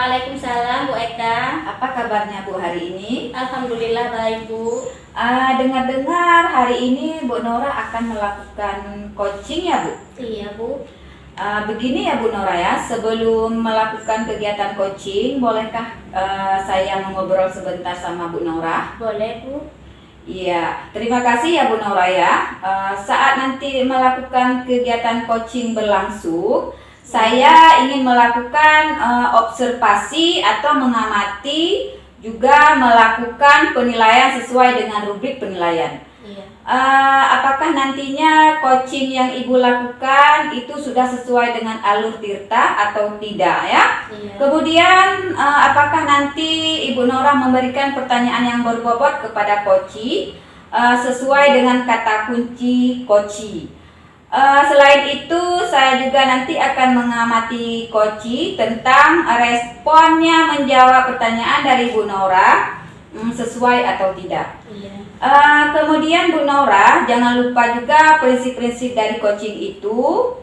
Waalaikumsalam Bu Eka. Apa kabarnya Bu hari ini? Alhamdulillah baik Bu. Dengar-dengar hari ini Bu Nora akan melakukan coaching ya Bu? Iya Bu. Begini ya Bu Nora ya, sebelum melakukan kegiatan coaching, bolehkah saya mengobrol sebentar sama Bu Nora? Boleh Bu. Iya, terima kasih ya Bu Nora ya. Saat nanti melakukan kegiatan coaching berlangsung, saya ingin melakukan observasi atau mengamati, juga melakukan penilaian sesuai dengan rubrik penilaian. Iya. Apakah nantinya coaching yang Ibu lakukan itu sudah sesuai dengan alur Tirta atau tidak ya? Iya. Kemudian apakah nanti Ibu Nora memberikan pertanyaan yang berbobot kepada coach sesuai dengan kata kunci coach. Selain itu, saya juga nanti akan mengamati coach tentang responnya menjawab pertanyaan dari Bu Nora sesuai atau tidak. Iya. Kemudian Bu Nora, jangan lupa juga prinsip-prinsip dari coaching itu.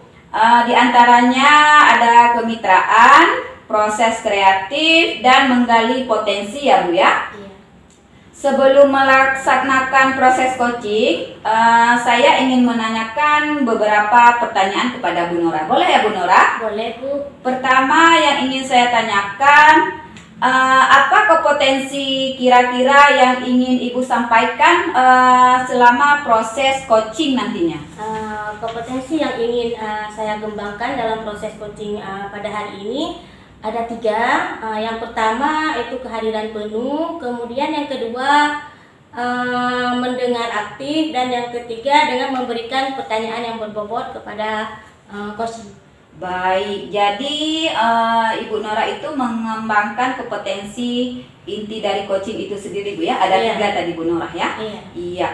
Di antaranya ada kemitraan, proses kreatif, dan menggali potensi ya Bu ya. Iya. Sebelum melaksanakan proses coaching, saya ingin menanyakan beberapa pertanyaan kepada Bu Nora. Boleh ya Bu Nora? Boleh Bu. Pertama yang ingin saya tanyakan, apa kompetensi kira-kira yang ingin Ibu sampaikan selama proses coaching nantinya? Kompetensi yang ingin saya kembangkan dalam proses coaching pada hari ini ada 3. Yang pertama itu kehadiran penuh, kemudian yang kedua mendengar aktif, dan yang ketiga dengan memberikan pertanyaan yang berbobot kepada coach. Baik, jadi Ibu Nora itu mengembangkan kompetensi inti dari coaching itu sendiri Bu ya. Ada Iya. 3 tadi Bu Nora ya. Iya. Iya.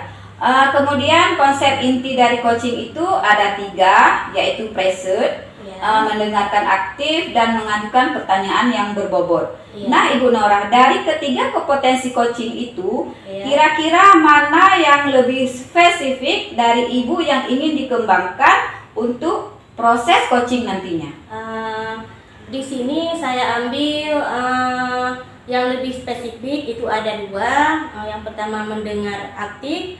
Kemudian konsep inti dari coaching itu ada 3, yaitu present, Iya. mendengarkan aktif, dan mengajukan pertanyaan yang berbobot. Iya. Nah Ibu Nora, dari ketiga kompetensi coaching itu, Iya. kira-kira mana yang lebih spesifik dari Ibu yang ingin dikembangkan untuk proses coaching nantinya? Di sini saya ambil yang lebih spesifik itu ada 2. Yang pertama mendengar aktif,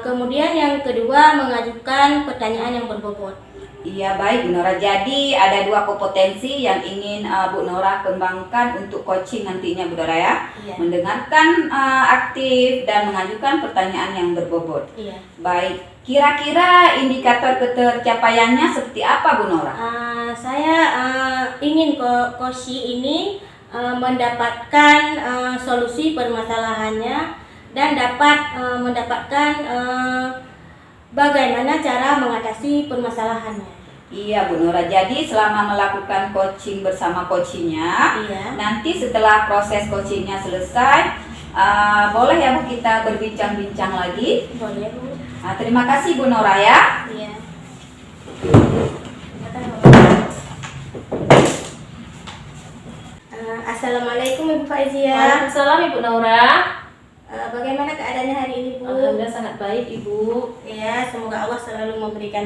kemudian yang kedua mengajukan pertanyaan yang berbobot. Iya baik Bu Nora, jadi ada 2 kompetensi yang ingin Bu Nora kembangkan untuk coaching nantinya Bu Nora ya. Iya. Mendengarkan aktif dan mengajukan pertanyaan yang berbobot. Iya. Baik, kira-kira indikator ketercapaiannya seperti apa Bu Nora? Saya ingin coach ini mendapatkan solusi permasalahannya dan dapat mendapatkan bagaimana cara mengatasi permasalahannya. Iya Bu Nora, jadi selama melakukan coaching bersama coachingnya, Iya. nanti setelah proses coachingnya selesai, boleh ya Bu kita berbincang-bincang lagi. Boleh Bu. Terima kasih Bu Nora ya. Iya. Assalamualaikum Ibu Faizia. Waalaikumsalam Ibu Naura. Bagaimana keadaannya hari ini Bu? Alhamdulillah sangat baik Ibu. Ya, semoga Allah selalu memberikan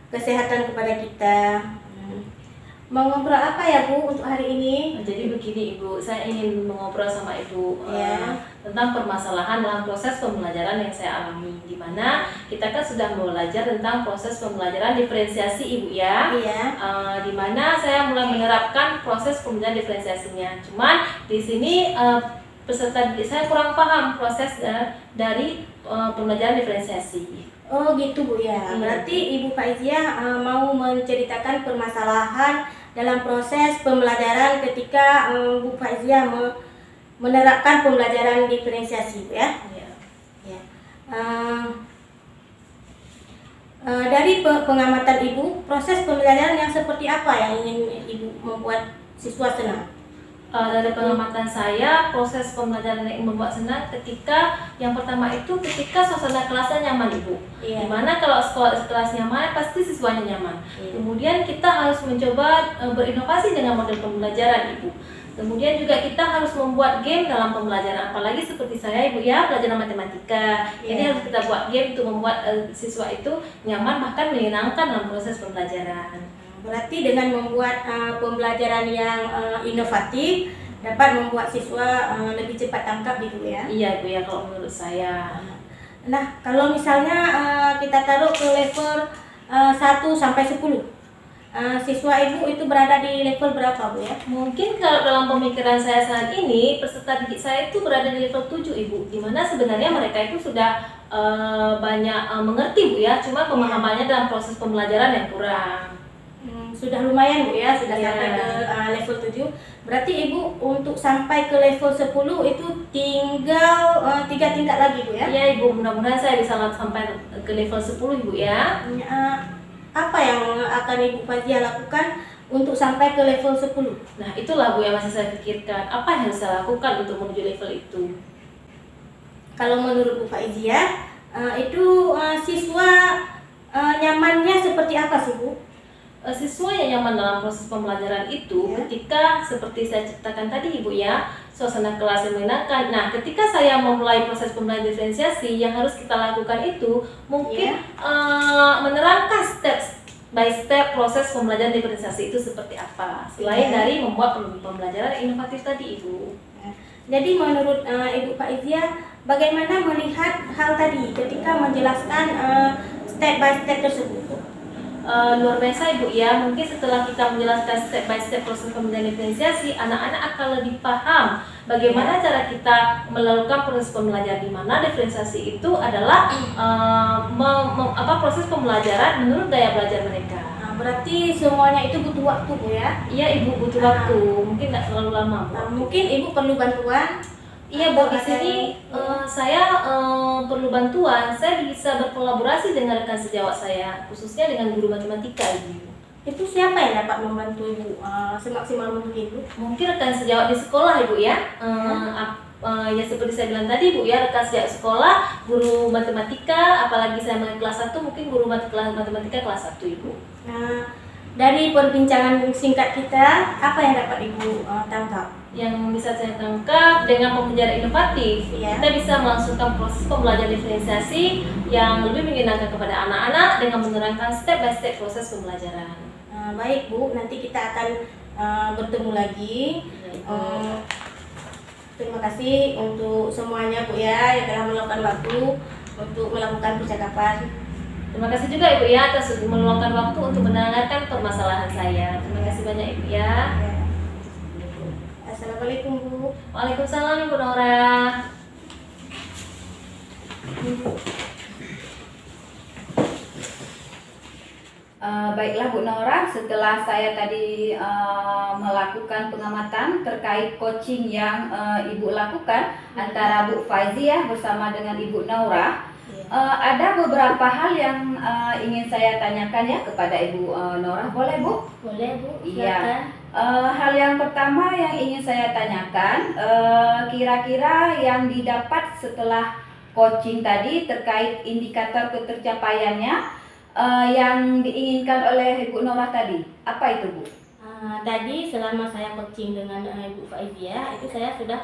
kesehatan kepada kita. Mau ngobrol apa ya Bu untuk hari ini? Jadi begini Ibu, saya ingin mengobrol sama Ibu Ya. tentang permasalahan dalam proses pembelajaran yang saya alami. Di mana kita kan sudah belajar tentang proses pembelajaran diferensiasi Ibu ya. Iya. Di mana saya mulai menerapkan proses pembelajaran diferensiasinya. Cuman di sini peserta saya kurang paham proses dari pembelajaran diferensiasi. Oh gitu Bu ya. Iya. Berarti Ibu Faizia mau menceritakan permasalahan dalam proses pembelajaran ketika Bu Faizia menerapkan pembelajaran diferensiasi Bu ya. Iya. Ya. Dari pengamatan Ibu, proses pembelajaran yang seperti apa yang ingin Ibu membuat siswa senang? Dari pengamatan saya, proses pembelajaran yang membuat senang ketika yang pertama itu ketika suasana kelasnya nyaman Ibu. Iya. Dimana kalau kelas nyaman pasti siswanya nyaman. Iya. Kemudian kita harus mencoba berinovasi dengan model pembelajaran Ibu. Kemudian juga kita harus membuat game dalam pembelajaran, apalagi seperti saya Ibu ya, pelajaran matematika. Jadi Iya. harus kita buat game untuk membuat siswa itu nyaman bahkan menyenangkan dalam proses pembelajaran. Berarti dengan membuat pembelajaran yang inovatif dapat membuat siswa lebih cepat tangkap gitu ya. Iya Bu ya, kalau menurut saya. Nah, kalau misalnya kita taruh ke level 1 sampai 10, siswa ibu itu berada di level berapa Bu ya? Mungkin kalau dalam pemikiran saya saat ini, peserta didik saya itu berada di level 7 Ibu, dimana sebenarnya mereka itu sudah banyak mengerti Bu ya, cuma pemahamannya dalam proses pembelajaran yang kurang. Sudah lumayan Bu ya, sudah Iya. sampai ke level 7. Berarti ibu untuk sampai ke level 10 itu tinggal 3 tingkat lagi Bu ya? Iya Ibu, mudah-mudahan saya bisa sampai ke level 10 Ibu ya. Apa yang akan Ibu Faziah lakukan untuk sampai ke level 10? Nah itulah Bu yang masih saya pikirkan, apa yang harus saya lakukan untuk menuju level itu. Kalau menurut Bu Faziah, itu siswa nyamannya seperti apa sih Bu? Siswa yang nyaman dalam proses pembelajaran itu Ya. ketika seperti saya ceritakan tadi Ibu ya, suasana kelas yang menyenangkan. Nah, ketika saya memulai proses pembelajaran diferensiasi, yang harus kita lakukan itu mungkin menerangkan step by step proses pembelajaran diferensiasi itu seperti apa. Selain dari membuat pembelajaran inovatif tadi Ibu. Jadi menurut Ibu Faziah, bagaimana melihat hal tadi ketika menjelaskan step by step tersebut? Luar biasa Ibu ya, mungkin setelah kita menjelaskan step by step proses pembelajaran diferensiasi, anak-anak akan lebih paham bagaimana cara kita melakukan proses pembelajaran, di mana diferensiasi itu adalah proses pembelajaran menurut gaya belajar mereka. Berarti semuanya itu butuh waktu Bu ya? Iya Ibu, butuh waktu, mungkin nggak terlalu lama Bu. Mungkin Ibu perlu bantuan. Iya Bu, di sini saya perlu bantuan. Saya bisa berkolaborasi dengan rekan sejawat saya, khususnya dengan guru matematika Ibu. Itu siapa yang dapat membantu Ibu semaksimal mungkin Bu? Mungkin rekan sejawat di sekolah Ibu ya. Ya seperti saya bilang tadi Bu ya, rekan sejawat sekolah, guru matematika, apalagi saya mengenai kelas 1, mungkin guru matematika kelas 1 Ibu. Nah, dari perbincangan singkat kita, apa yang dapat Ibu tangkap? Yang bisa saya tangkap, dengan pembelajaran inovatif, Ya. kita bisa melangsungkan proses pembelajaran diferensiasi yang lebih menyenangkan kepada anak-anak dengan menerangkan step by step proses pembelajaran. Baik Bu, nanti kita akan bertemu lagi. Terima kasih untuk semuanya Bu ya, yang telah meluangkan waktu untuk melakukan percakapan. Terima kasih juga Ibu ya atas meluangkan waktu untuk mendengarkan permasalahan saya. Terima kasih banyak Ibu ya. Assalamualaikum Bu. Waalaikumsalam Ibu Nora. Baiklah Bu Nora, setelah saya tadi melakukan pengamatan terkait coaching yang Ibu lakukan antara Bu Faziah bersama dengan Ibu Nora, ada beberapa hal yang ingin saya tanyakan ya kepada Ibu Nora. Boleh Bu? Boleh Bu, Iya. silakan. Hal yang pertama yang ingin saya tanyakan, kira-kira yang didapat setelah coaching tadi terkait indikator ketercapaiannya yang diinginkan oleh Ibu Nora tadi, apa itu Bu? Tadi selama saya coaching dengan Ibu Faziah, itu saya sudah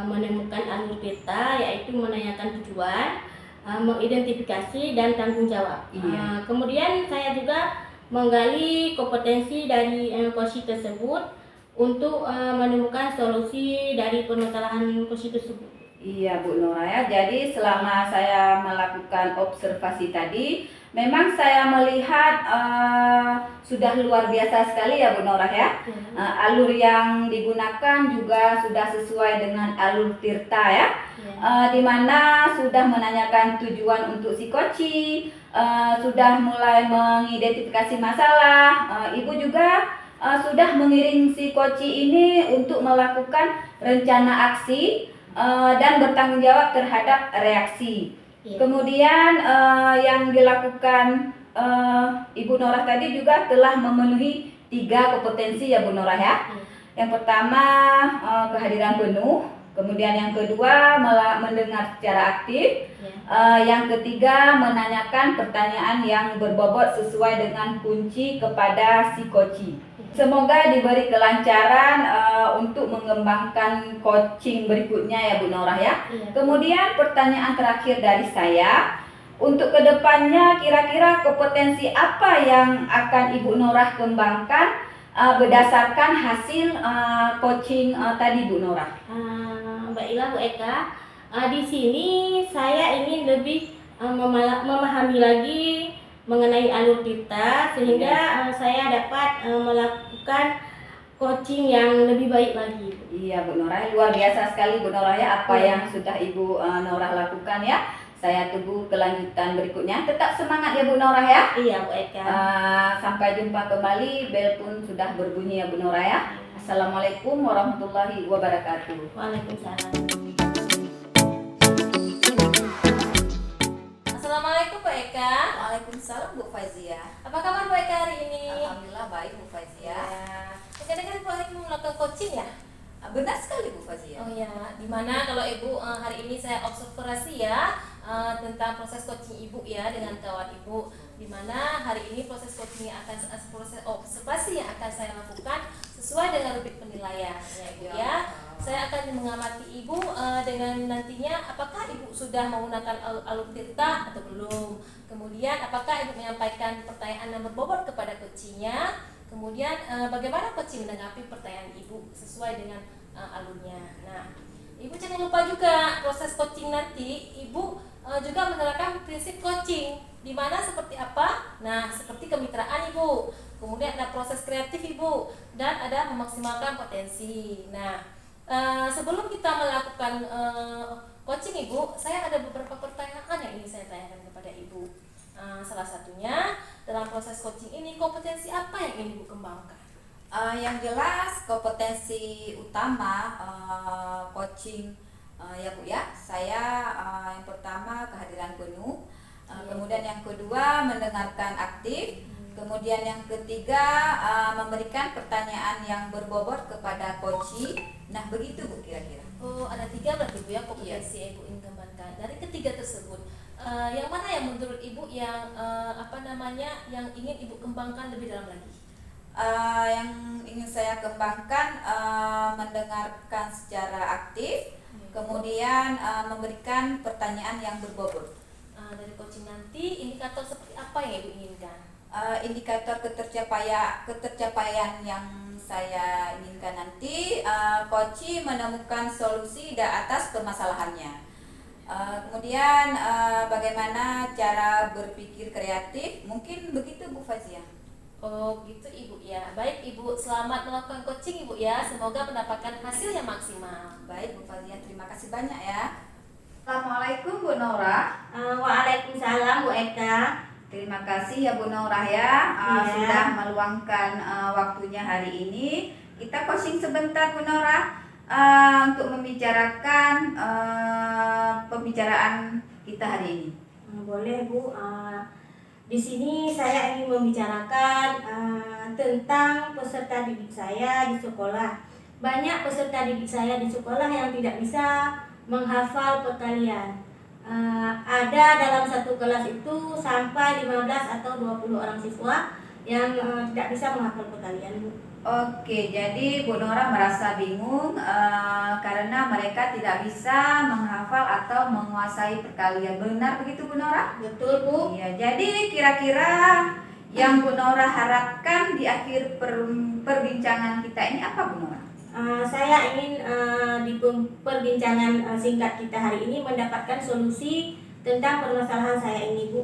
menemukan alur peta, yaitu menanyakan tujuan, mengidentifikasi dan tanggung jawab. Iya. Kemudian saya juga menggali kompetensi dari coach tersebut untuk menemukan solusi dari permasalahan coach tersebut. Iya Bu Nora ya, jadi selama saya melakukan observasi tadi, memang saya melihat sudah luar biasa sekali ya Bu Nora ya. Alur yang digunakan juga sudah sesuai dengan alur Tirta ya. Di mana sudah menanyakan tujuan untuk si koci, sudah mulai mengidentifikasi masalah. Ibu juga sudah mengiring si koci ini untuk melakukan rencana aksi dan bertanggung jawab terhadap reaksi. Kemudian yang dilakukan Ibu Nora tadi juga telah memenuhi 3 kompetensi ya Bu Nora ya. Yang pertama kehadiran penuh, kemudian yang kedua mendengar secara aktif, yang ketiga menanyakan pertanyaan yang berbobot sesuai dengan kunci kepada si koci. Semoga diberi kelancaran untuk mengembangkan coaching berikutnya ya Bu Nora ya. Kemudian pertanyaan terakhir dari saya, Untuk kedepannya kira-kira kompetensi apa yang akan Ibu Norah kembangkan berdasarkan hasil coaching tadi Bu Norah? Mbak Ila, Bu Eka, di sini saya ingin lebih memahami lagi mengenai alur kita sehingga saya dapat melakukan coaching yang lebih baik lagi. Iya Bu Norah, luar biasa sekali Bu Norah ya apa yang sudah Ibu Norah lakukan ya. Saya tunggu kelanjutan berikutnya. Tetap semangat ya Bu Norah ya. Iya Bu Eka. Sampai jumpa kembali. Bel pun sudah berbunyi ya Bu Norah ya. Assalamualaikum warahmatullahi wabarakatuh. Waalaikumsalam. Assalamualaikum Bu Eka. Waalaikumsalam Bu Fazia. Apa kabar Bu Eka hari ini? Alhamdulillah baik Bu Fazia. Kadang-kadang Bu Eka mau melakukan coaching ya? Benar sekali Bu Fazia. Oh ya, dimana kalau Ibu hari ini saya observasi ya tentang proses coaching Ibu ya dengan kawan Ibu, dimana hari ini proses coaching yang akan proses observasi yang akan saya lakukan sesuai dengan rubrik penilaian ya Ibu ya. Saya akan mengamati Ibu dengan nantinya apakah Ibu sudah menggunakan alur tirta atau belum. Kemudian apakah Ibu menyampaikan pertanyaan yang berbobot kepada coachingnya. Kemudian bagaimana coaching menanggapi pertanyaan Ibu sesuai dengan alurnya. Nah, Ibu jangan lupa juga proses coaching nanti Ibu juga menerapkan prinsip coaching di mana seperti apa? Nah, seperti kemitraan Ibu. Kemudian ada proses kreatif Ibu dan ada memaksimalkan potensi. Nah, sebelum kita melakukan coaching Ibu, saya ada beberapa pertanyaan yang ingin saya tanyakan kepada Ibu. Salah satunya dalam proses coaching ini kompetensi apa yang ingin Ibu kembangkan? Yang jelas kompetensi utama coaching ya Bu ya, saya yang pertama kehadiran penuh, kemudian yang kedua mendengarkan aktif, kemudian yang ketiga memberikan pertanyaan yang berbobot kepada coaching. Nah begitu Bu kira-kira. Oh, ada 3 berarti Bu ya kompetensi yang Ibu ingin kembangkan. Dari ketiga tersebut, yang mana yang menurut Ibu yang yang ingin Ibu kembangkan lebih dalam lagi? Yang ingin saya kembangkan mendengarkan secara aktif, kemudian memberikan pertanyaan yang berbobot. Dari coaching nanti indikator seperti apa yang Ibu inginkan? Indikator ketercapaian yang saya inginkan nanti, coaching menemukan solusi di atas permasalahannya. Kemudian bagaimana cara berpikir kreatif, mungkin begitu Bu Fazia. Oh gitu Ibu ya. Baik Ibu, selamat melakukan coaching Ibu ya. Semoga mendapatkan hasil yang maksimal. Baik Bu Fazia, terima kasih banyak ya. Assalamualaikum Bu Norah. Waalaikumsalam Bu Eka. Terima kasih ya Bu Norah ya, sudah meluangkan waktunya hari ini. Kita coaching sebentar Bu Norah untuk membicarakan pembicaraan kita hari ini. Boleh Bu. Di sini saya ingin membicarakan tentang peserta didik saya di sekolah. Banyak peserta didik saya di sekolah yang tidak bisa menghafal perkalian. Ada dalam satu kelas itu sampai 15 atau 20 orang siswa yang tidak bisa menghafal perkalian, Bu. Oke, jadi Bu Norah merasa bingung karena mereka tidak bisa menghafal atau menguasai perkalian. Benar begitu Bu Norah? Betul Bu. Iya, jadi kira-kira yang Bu Norah harapkan di akhir perbincangan kita ini apa Bu Norah? Saya ingin di perbincangan singkat kita hari ini mendapatkan solusi tentang permasalahan saya ini Bu.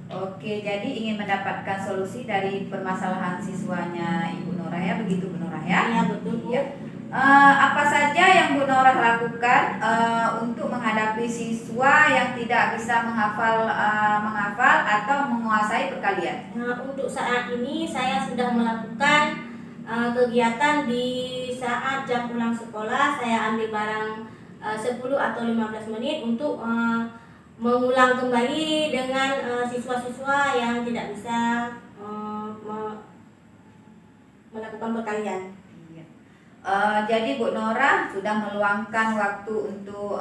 Oke, jadi ingin mendapatkan solusi dari permasalahan siswanya Ibu Norah ya, begitu Bu Norah ya? Iya betul Bu. Ya. Apa saja yang Bu Norah lakukan untuk menghadapi siswa yang tidak bisa menghafal atau menguasai perkalian? Untuk saat ini saya sudah melakukan kegiatan di saat jam pulang sekolah. Saya ambil barang 10 atau 15 menit untuk mengulang kembali dengan siswa-siswa yang tidak bisa melakukan perkalian. Jadi Bu Norah sudah meluangkan waktu untuk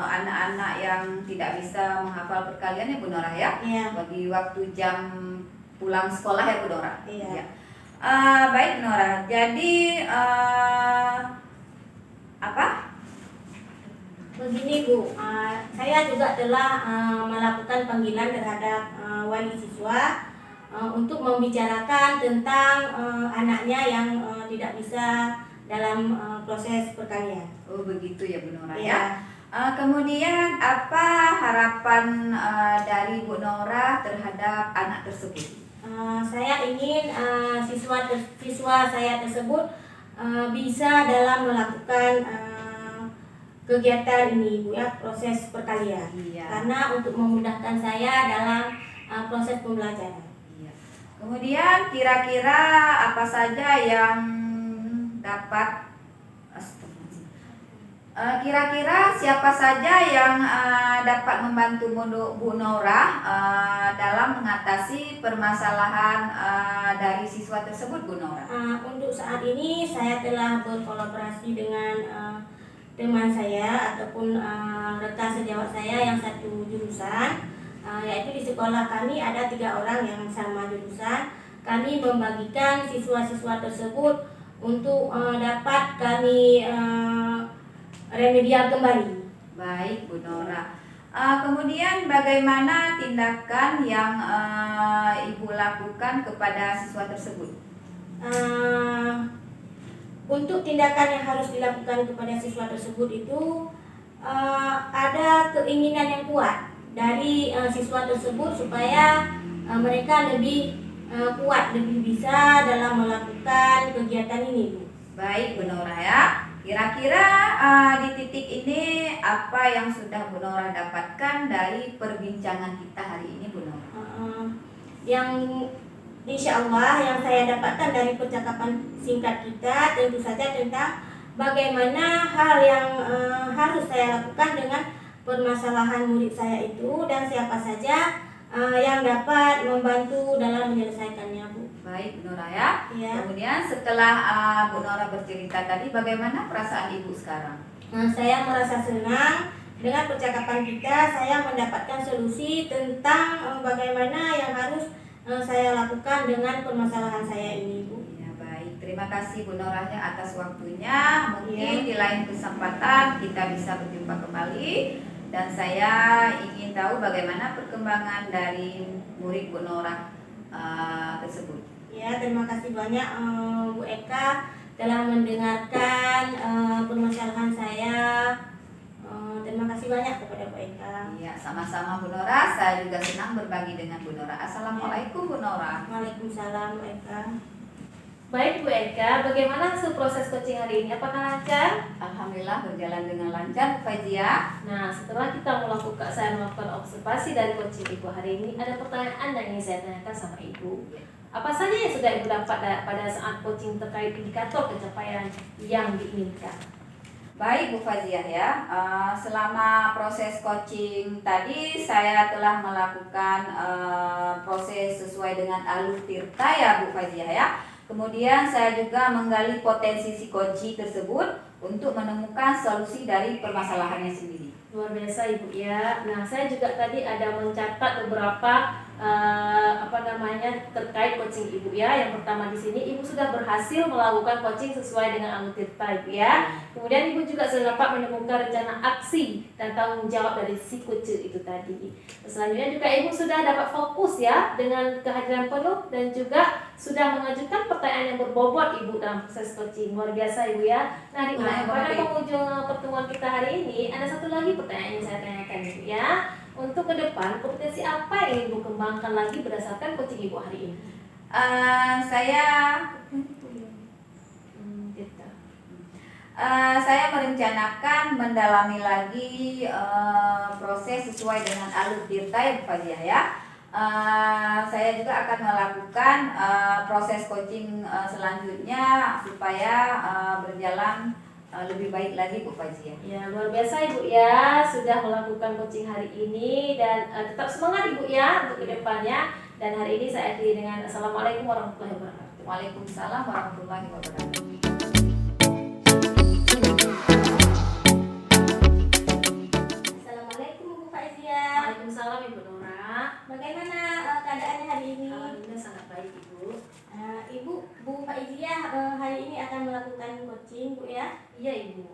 anak-anak yang tidak bisa menghafal perkalian ya Bu Norah ya? Iya. Bagi waktu jam pulang sekolah ya Bu Norah? Iya. Ya. Baik Bu Norah, jadi apa? Begini Bu, saya juga telah melakukan panggilan terhadap wali siswa untuk membicarakan tentang anaknya yang tidak bisa dalam proses perkalian. Oh begitu ya Bu Nora Ya. ya. Kemudian apa harapan dari Bu Nora terhadap anak tersebut? Saya ingin siswa saya tersebut bisa dalam melakukan kegiatan ini Bu ya, proses perkalian. Iya. Karena untuk memudahkan saya dalam proses pembelajaran. Iya. Kemudian kira-kira apa saja yang dapat kira-kira siapa saja yang dapat membantu Bu Nora dalam mengatasi permasalahan dari siswa tersebut, Bu Nora? Untuk saat ini saya telah berkolaborasi dengan teman saya ataupun rekan sejawat saya yang satu jurusan, yaitu di sekolah kami ada 3 orang yang sama jurusan. Kami membagikan siswa-siswa tersebut untuk dapat kami remedial kembali. Baik, Bu Nora. Kemudian bagaimana tindakan yang Ibu lakukan kepada siswa tersebut? Untuk tindakan yang harus dilakukan kepada siswa tersebut itu ada keinginan yang kuat dari siswa tersebut supaya mereka lebih kuat, lebih bisa dalam melakukan kegiatan ini, Bu. Baik, Bu Nora ya. Kira-kira di titik ini apa yang sudah Bu Nora dapatkan dari perbincangan kita hari ini, Bu Nora? Yang insya Allah yang saya dapatkan dari percakapan singkat kita tentu saja tentang bagaimana hal yang harus saya lakukan dengan permasalahan murid saya itu dan siapa saja yang dapat membantu dalam menyelesaikannya, Bu. Baik, Bu Nora ya. Ya. Kemudian setelah Bu Nora bercerita tadi, bagaimana perasaan Ibu sekarang? Saya merasa senang dengan percakapan kita. Saya mendapatkan solusi tentang bagaimana yang harus saya lakukan dengan permasalahan saya ini, Bu. Ya, baik. Terima kasih Bu Nora ya atas waktunya. Mungkin di lain kesempatan kita bisa berjumpa kembali. Dan saya ingin tahu bagaimana perkembangan dari murid Bu Nora tersebut. Ya, terima kasih banyak Bu Eka telah mendengarkan permasalahan saya. Terima kasih banyak kepada Bu Eka. Iya, sama-sama Bu Nora. Saya juga senang berbagi dengan Bu Nora. Assalamualaikum Bu Nora. Waalaikumsalam Bu Eka. Baik Bu Eka, bagaimana hasil proses coaching hari ini? Apakah lancar? Alhamdulillah berjalan dengan lancar Bu Faizia. Nah, setelah saya melakukan observasi dari coaching Ibu hari ini, ada pertanyaan yang ingin saya tanyakan sama Ibu. Apa saja yang sudah Ibu dapat pada saat coaching terkait indikator pencapaian yang diinginkan? Baik Bu Faziah ya, selama proses coaching tadi saya telah melakukan proses sesuai dengan alur tirta ya Bu Faziah ya. Kemudian saya juga menggali potensi si coaching tersebut untuk menemukan solusi dari permasalahannya sendiri. Luar biasa Ibu ya. Nah, saya juga tadi ada mencatat beberapa terkait coaching Ibu ya. Yang pertama di sini Ibu sudah berhasil melakukan coaching sesuai dengan alur tirta Ibu ya. Kemudian Ibu juga sudah dapat menemukan rencana aksi dan tanggung jawab dari si coach itu tadi. Selanjutnya juga Ibu sudah dapat fokus ya dengan kehadiran penuh dan juga sudah mengajukan pertanyaan yang berbobot Ibu dalam proses coaching. Luar biasa Ibu ya. Nah, pada penghujung pertemuan kita hari ini ada satu lagi pertanyaan yang saya tanyakan Ibu ya. Untuk ke depan, kompetensi apa yang ingin Ibu kembangkan lagi berdasarkan coaching Ibu hari ini? Saya merencanakan mendalami lagi proses sesuai dengan alur tirta ya Bu Faziah ya. Saya juga akan melakukan proses coaching selanjutnya supaya berjalan lebih baik lagi Bu Faziah. Ya, luar biasa Ibu ya, sudah melakukan coaching hari ini dan tetap semangat Ibu ya untuk kedepannya. Dan hari ini saya akhiri dengan Assalamualaikum warahmatullahi wabarakatuh. Waalaikumsalam warahmatullahi wabarakatuh. Assalamualaikum Bu Faizia. Waalaikumsalam Ibu Nora. Bagaimana keadaannya hari ini? Alhamdulillah sangat baik Ibu. Bu Faizia hari ini akan melakukan coaching Bu ya. Iya Ibu.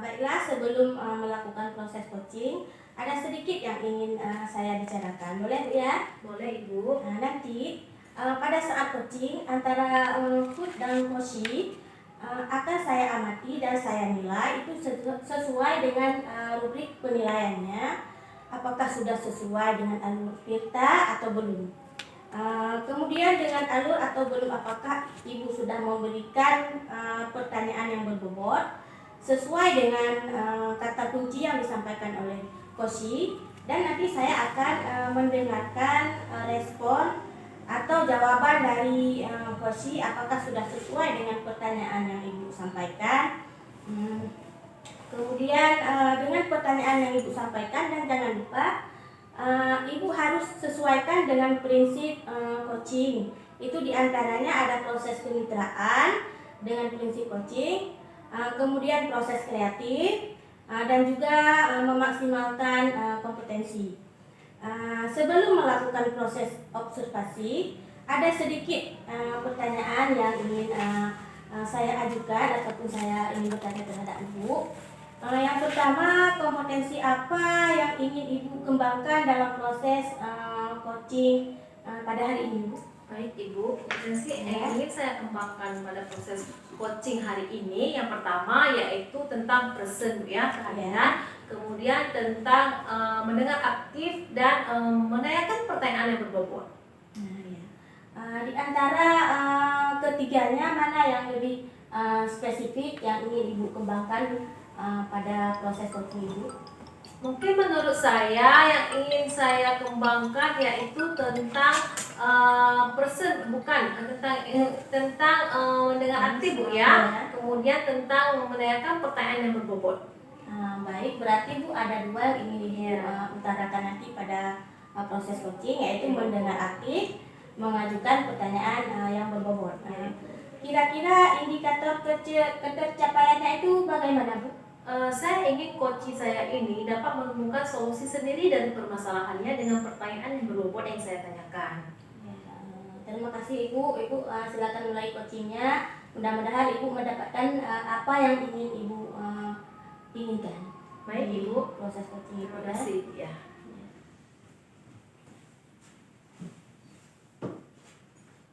Baiklah, sebelum melakukan proses coaching, ada sedikit yang ingin saya bicarakan. Boleh Bu ya? Boleh Ibu. Nanti pada saat coaching antara coach dan coachee akan saya amati dan saya nilai itu sesuai dengan rubrik penilaiannya, apakah sudah sesuai dengan alur Tirta atau belum. Kemudian dengan alur atau belum, apakah Ibu sudah memberikan pertanyaan yang berbobot sesuai dengan kata kunci yang disampaikan oleh coachee, dan nanti saya akan mendengarkan respon atau jawaban dari coachee apakah sudah sesuai dengan pertanyaan yang Ibu sampaikan. Kemudian dengan pertanyaan yang Ibu sampaikan, dan jangan lupa Ibu harus sesuaikan dengan prinsip coaching. Itu diantaranya ada proses kemitraan dengan prinsip coaching, kemudian proses kreatif, dan juga memaksimalkan kompetensi. Sebelum melakukan proses observasi, ada sedikit pertanyaan yang ingin saya ajukan ataupun saya ingin bertanya terhadap Ibu. Yang pertama, kompetensi apa yang ingin Ibu kembangkan dalam proses coaching pada hari ini, Bu? Baik Ibu, kompetensi yang ingin saya kembangkan pada proses coaching hari ini, yang pertama yaitu tentang present ya, kehadiran, kemudian tentang mendengar aktif dan menanyakan pertanyaan yang berbobot. Di antara ketiganya, mana yang lebih spesifik yang ingin Ibu kembangkan pada proses coaching Ibu? Mungkin menurut saya yang ingin saya kembangkan yaitu tentang tentang mendengar aktif Bu ya, kemudian tentang menanyakan pertanyaan yang berbobot. Baik, berarti Bu ada dua yang ingin Ibu utarakan nanti pada proses coaching, yaitu mendengar aktif, mengajukan pertanyaan yang berbobot. Kira-kira indikator ketercapaiannya itu bagaimana Bu? Saya ingin coaching saya ini dapat menemukan solusi sendiri dari permasalahannya dengan pertanyaan yang berbobot yang saya tanyakan. Terima kasih Ibu. Ibu silakan mulai coachingnya. Mudah-mudahan Ibu mendapatkan apa yang ingin Ibu inginkan. Baik Ibu, proses coaching Ibu. Terima kasih ya.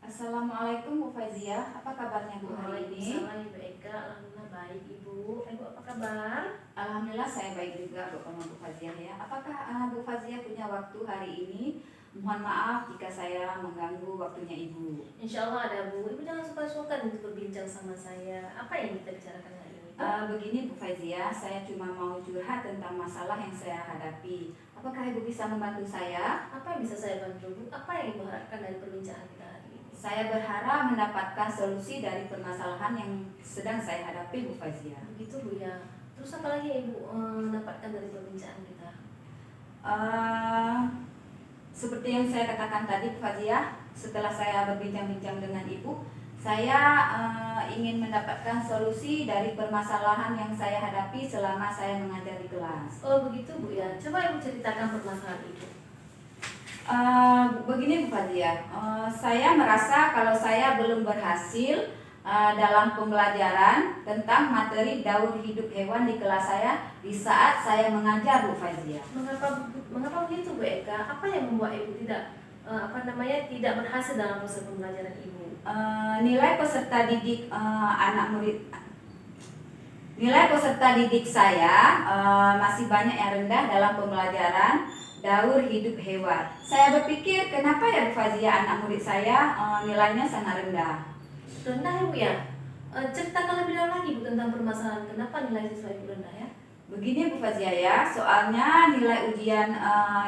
Assalamualaikum Bu Faizia, apa kabarnya Bu hari ini? Waalaikumsalam Ibu Eka, alhamdulillah baik Ibu. Ibu apa kabar? Alhamdulillah saya baik juga Bu Fazia ya. Apakah Bu Fazia punya waktu hari ini? Mohon maaf jika saya mengganggu waktunya Ibu. Insya Allah ada Bu. Ibu jangan suka-suka untuk berbincang sama saya. Apa yang kita bicarakan hari ini? Begini Bu Fazia, saya cuma mau curhat tentang masalah yang saya hadapi. Apakah Ibu bisa membantu saya? Apa yang bisa saya bantu Bu? Apa yang Ibu harapkan dari perbincangan kita hari ini? Saya berharap mendapatkan solusi dari permasalahan yang sedang saya hadapi Bu Fazia. Begitu Bu ya. Terus apa lagi yang Ibu dapatkan dari perbincangan kita? Seperti yang saya katakan tadi Bu Fazia, setelah saya berbincang-bincang dengan Ibu, saya ingin mendapatkan solusi dari permasalahan yang saya hadapi selama saya mengajar di kelas. Oh begitu Bu ya. Coba Ibu ceritakan permasalahan itu. Begini Bu Fazia, saya merasa kalau saya belum berhasil dalam pembelajaran tentang materi daur hidup hewan di kelas saya di saat saya mengajar Bu Fazia. Mengapa begitu Bu Eka? Apa yang membuat Ibu tidak tidak berhasil dalam proses pembelajaran Ibu? Nilai peserta didik saya masih banyak yang rendah dalam pembelajaran daur hidup hewan. Saya berpikir kenapa ya Bu Fazia anak murid saya nilainya sangat rendah. Rendah ya Bu ya? Ceritakan lebih dalam lagi Bu tentang permasalahan kenapa nilai siswa Ibu rendah ya? Begini Bu Fazia ya, soalnya nilai ujian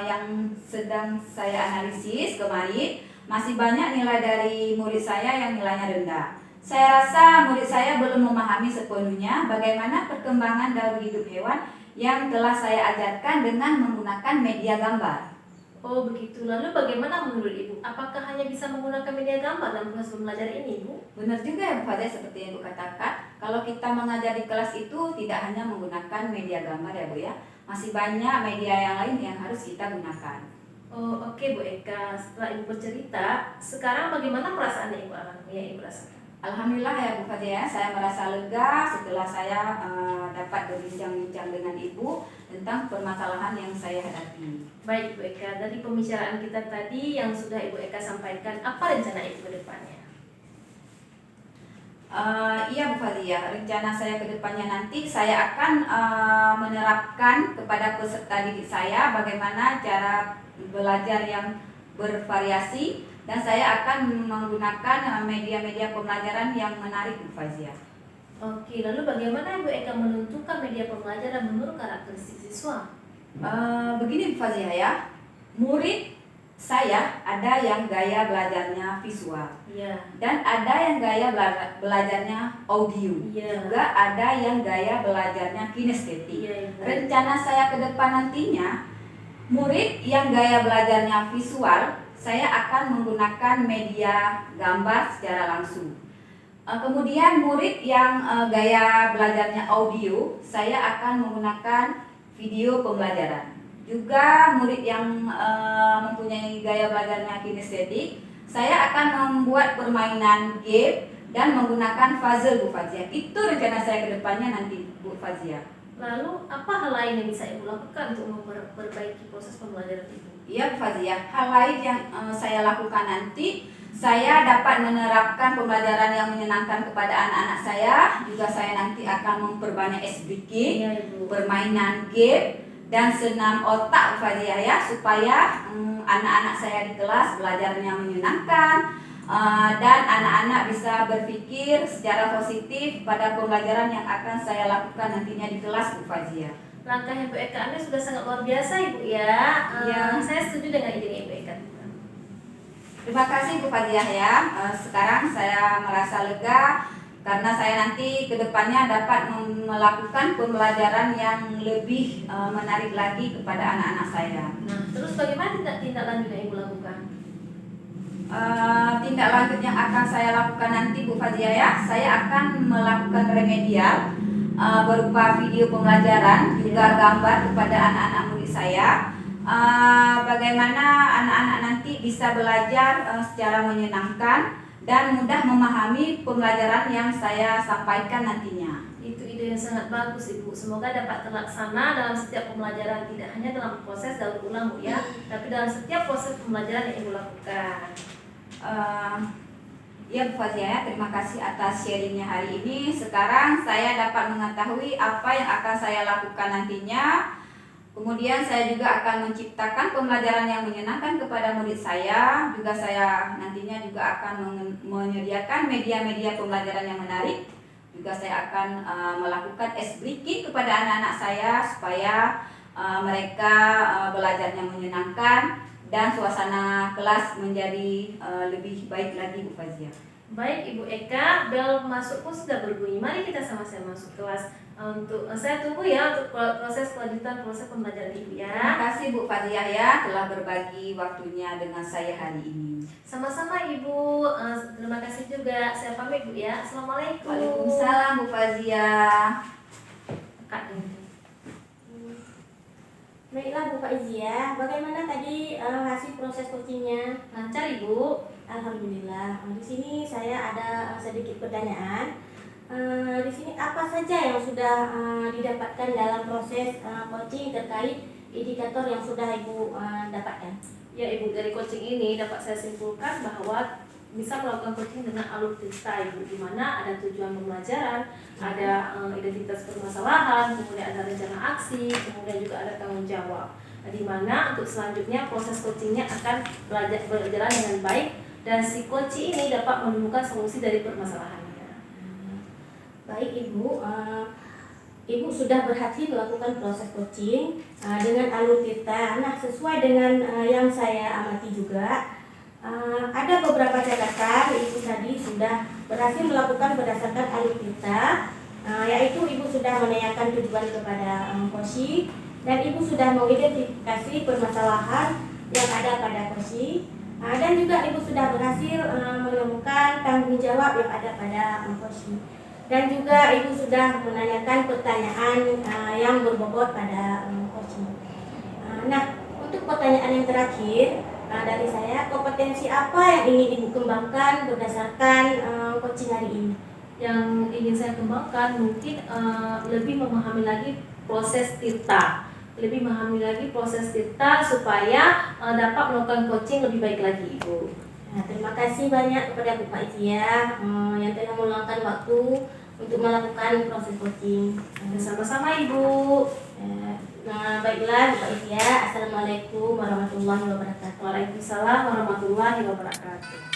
yang sedang saya analisis kemarin masih banyak nilai dari murid saya yang nilainya rendah. Saya rasa murid saya belum memahami sepenuhnya bagaimana perkembangan daur hidup hewan yang telah saya ajarkan dengan menggunakan media gambar. Oh begitu, lalu bagaimana menurut Ibu? Apakah hanya bisa menggunakan media gambar dalam proses belajar ini Ibu? Benar juga ya Bu Fazia, seperti yang Ibu katakan, kalau kita mengajar di kelas itu tidak hanya menggunakan media gambar ya Bu ya, masih banyak media yang lain yang harus kita gunakan. Oh oke Bu Eka, setelah Ibu bercerita, sekarang bagaimana perasaan yang Ibu alami, yang Ibu rasakan? Alhamdulillah ya Bu Fazia, saya merasa lega setelah saya dapat berbincang-bincang dengan Ibu tentang permasalahan yang saya hadapi. Baik Ibu Eka, dari pembicaraan kita tadi yang sudah Ibu Eka sampaikan, apa rencana Ibu ke depannya? Iya Bu Fazia, rencana saya ke depannya nanti saya akan menerapkan kepada peserta didik saya bagaimana cara belajar yang bervariasi, dan saya akan menggunakan media-media pembelajaran yang menarik Bu Fazia. Oke, lalu bagaimana Ibu Eka menentukan media pembelajaran menurut karakteristik siswa? Begini Bu Fazia ya, murid saya ada yang gaya belajarnya visual, Iya. dan ada yang gaya belajarnya audio, Iya. juga ada yang gaya belajarnya kinestetik. Iya, Ibu. Rencana saya ke depan nantinya, murid yang gaya belajarnya visual, saya akan menggunakan media gambar secara langsung. Kemudian murid yang gaya belajarnya audio, saya akan menggunakan video pembelajaran. Juga murid yang mempunyai gaya belajarnya kinestetik, saya akan membuat permainan game dan menggunakan puzzle Bu Fazia. Itu rencana saya ke depannya nanti Bu Fazia. Lalu apa hal lain yang bisa Ibu lakukan untuk memperbaiki proses pembelajaran Ibu? Iya Bu Fazia, hal lain yang saya lakukan nanti, saya dapat menerapkan pembelajaran yang menyenangkan kepada anak-anak saya. Juga saya nanti akan memperbanyak ice breaking, Iya, Ibu. permainan game, dan senam otak Bu Fazia ya, supaya anak-anak saya di kelas belajarnya menyenangkan, dan anak-anak bisa berpikir secara positif pada pembelajaran yang akan saya lakukan nantinya di kelas Bu Fazia. Langkah Ibu Eka Anda sudah sangat luar biasa Ibu ya. Iya. Saya setuju dengan ide Ibu Eka. Terima kasih Bu Fazia ya. Sekarang saya merasa lega karena saya nanti ke depannya dapat melakukan pembelajaran yang lebih menarik lagi kepada anak-anak saya. Nah, terus bagaimana tindak lanjut yang Ibu lakukan? Tindak lanjut yang akan saya lakukan nanti Bu Fazia ya, saya akan melakukan remedial berupa video pembelajaran, juga gambar kepada anak-anak murid saya. Bagaimana anak-anak nanti bisa belajar secara menyenangkan dan mudah memahami pembelajaran yang saya sampaikan nantinya. Itu ide yang sangat bagus Ibu. Semoga dapat terlaksana dalam setiap pembelajaran, tidak hanya dalam proses daur ulang Bu ya, tapi dalam setiap proses pembelajaran yang Ibu lakukan. Ya Bu Fazia, terima kasih atas sharingnya hari ini. Sekarang saya dapat mengetahui apa yang akan saya lakukan nantinya. Kemudian saya juga akan menciptakan pembelajaran yang menyenangkan kepada murid saya. Juga saya nantinya juga akan menyediakan media-media pembelajaran yang menarik. Juga saya akan melakukan ice breaking kepada anak-anak saya supaya mereka belajarnya menyenangkan dan suasana kelas menjadi lebih baik lagi Bu Fazia. Baik Ibu Eka, bel masuk pun sudah berbunyi. Mari kita sama-sama masuk kelas. Untuk saya tunggu ya untuk proses kelanjutan proses pembelajaran Ibu ya. Terima kasih Bu Fazia ya telah berbagi waktunya dengan saya hari ini. Sama-sama Ibu, terima kasih juga. Saya pamit Bu ya. Assalamualaikum. Waalaikumsalam Bu Fazia. Kak Dini. Baiklah Bu Fazia, bagaimana tadi hasil proses coachingnya? Lancar Ibu. Alhamdulillah. Di sini saya ada sedikit pertanyaan. Di sini apa saja yang sudah didapatkan dalam proses coaching terkait indikator yang sudah Ibu dapatkan? Ya Ibu, dari coaching ini dapat saya simpulkan bahwa bisa melakukan coaching dengan alur cerita Ibu, di mana ada tujuan pembelajaran, ada identitas permasalahan, kemudian ada rencana aksi, kemudian juga ada tanggung jawab. Nah, di mana untuk selanjutnya proses coachingnya akan berjalan dengan baik dan si coach ini dapat menemukan solusi dari permasalahannya. Baik Ibu, Ibu sudah berhasil melakukan proses coaching dengan alur cerita. Nah, sesuai dengan yang saya amati juga, ada beberapa catatan Ibu tadi sudah berhasil melakukan berdasarkan alur cerita, yaitu Ibu sudah menanyakan tujuan kepada coach, dan Ibu sudah mengidentifikasi permasalahan yang ada pada coach, dan juga Ibu sudah berhasil menemukan tanggung jawab yang ada pada coach. Dan juga Ibu sudah menanyakan pertanyaan yang berbobot pada coaching. Nah, untuk pertanyaan yang terakhir dari saya, kompetensi apa yang ingin Ibu kembangkan berdasarkan coaching hari ini? yang ingin saya kembangkan mungkin lebih memahami lagi proses tirta, lebih memahami lagi proses tirta supaya dapat melakukan coaching lebih baik lagi, Ibu. Nah, terima kasih banyak kepada Bu Faizia yang telah meluangkan waktu untuk melakukan proses coaching. Sama-sama, Ibu. Nah, baiklah Bu Faizia, Assalamualaikum warahmatullahi wabarakatuh. Waalaikumsalam warahmatullahi wabarakatuh.